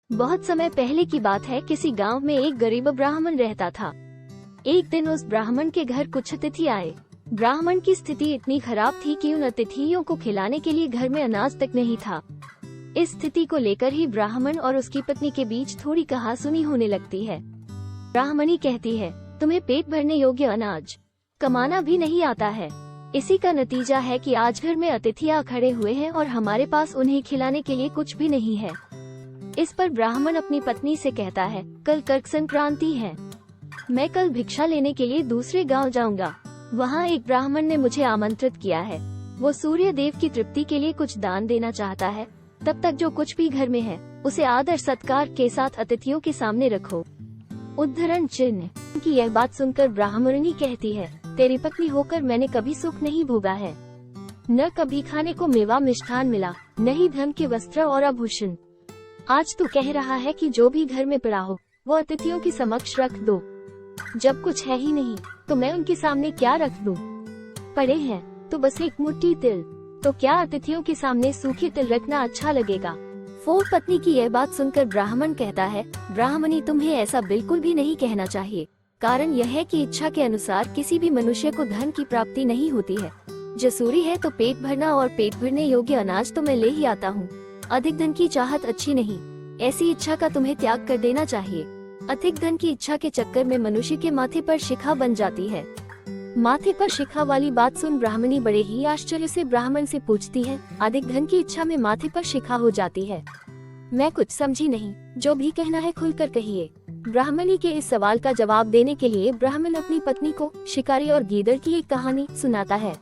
बहुत समय पहले की बात है। किसी गांव में एक गरीब ब्राह्मण रहता था। एक दिन उस ब्राह्मण के घर कुछ अतिथि आए। ब्राह्मण की स्थिति इतनी खराब थी कि उन अतिथियों को खिलाने के लिए घर में अनाज तक नहीं था। इस स्थिति को लेकर ही ब्राह्मण और उसकी पत्नी के बीच थोड़ी कहासुनी होने लगती है। ब्राह्मणी कहती है, तुम्हें पेट भरने योग्य अनाज कमाना भी नहीं आता है। इसी का नतीजा है कि आज घर में अतिथि आ खड़े हुए हैं और हमारे पास उन्हें खिलाने के लिए कुछ भी नहीं है। इस पर ब्राह्मण अपनी पत्नी से कहता है, कल कर्क संक्रांति है, मैं कल भिक्षा लेने के लिए दूसरे गांव जाऊंगा। वहां एक ब्राह्मण ने मुझे आमंत्रित किया है। वो सूर्य देव की तृप्ति के लिए कुछ दान देना चाहता है। तब तक जो कुछ भी घर में है उसे आदर सत्कार के साथ अतिथियों के सामने रखो। उद्धरण चिन्ह की यह बात सुनकर ब्राह्मणी कहती है, तेरी पत्नी होकर मैंने कभी सुख नहीं भोगा है। न कभी खाने को मेवा मिष्ठान मिला, न ही धन के वस्त्र और आभूषण। आज तू कह रहा है कि जो भी घर में पड़ा हो वो अतिथियों की समक्ष रख दो। जब कुछ है ही नहीं तो मैं उनके सामने क्या रख दूं? पड़े हैं तो बस एक मुट्ठी तिल, तो क्या अतिथियों के सामने सूखे तिल रखना अच्छा लगेगा? फोर पत्नी की यह बात सुनकर ब्राह्मण कहता है, ब्राह्मणी तुम्हें ऐसा बिल्कुल भी नहीं कहना चाहिए। कारण यह है कि इच्छा के अनुसार किसी भी मनुष्य को धन की प्राप्ति नहीं होती है। जसूरी है तो पेट भरना और पेट भरने योग्य अनाज तो मैं ले ही आता हूँ। अधिक धन की चाहत अच्छी नहीं, ऐसी इच्छा का तुम्हें त्याग कर देना चाहिए। अधिक धन की इच्छा के चक्कर में मनुष्य के माथे पर शिखा बन जाती है। माथे पर शिखा वाली बात सुन ब्राह्मणी बड़े ही आश्चर्य से ब्राह्मण से पूछती है, अधिक धन की इच्छा में माथे पर शिखा हो जाती है? मैं कुछ समझी नहीं, जो भी कहना है खुलकर कहिए। ब्राह्मणी के इस सवाल का जवाब देने के लिए ब्राह्मण अपनी पत्नी को शिकारी और गीदड़ की एक कहानी सुनाता है।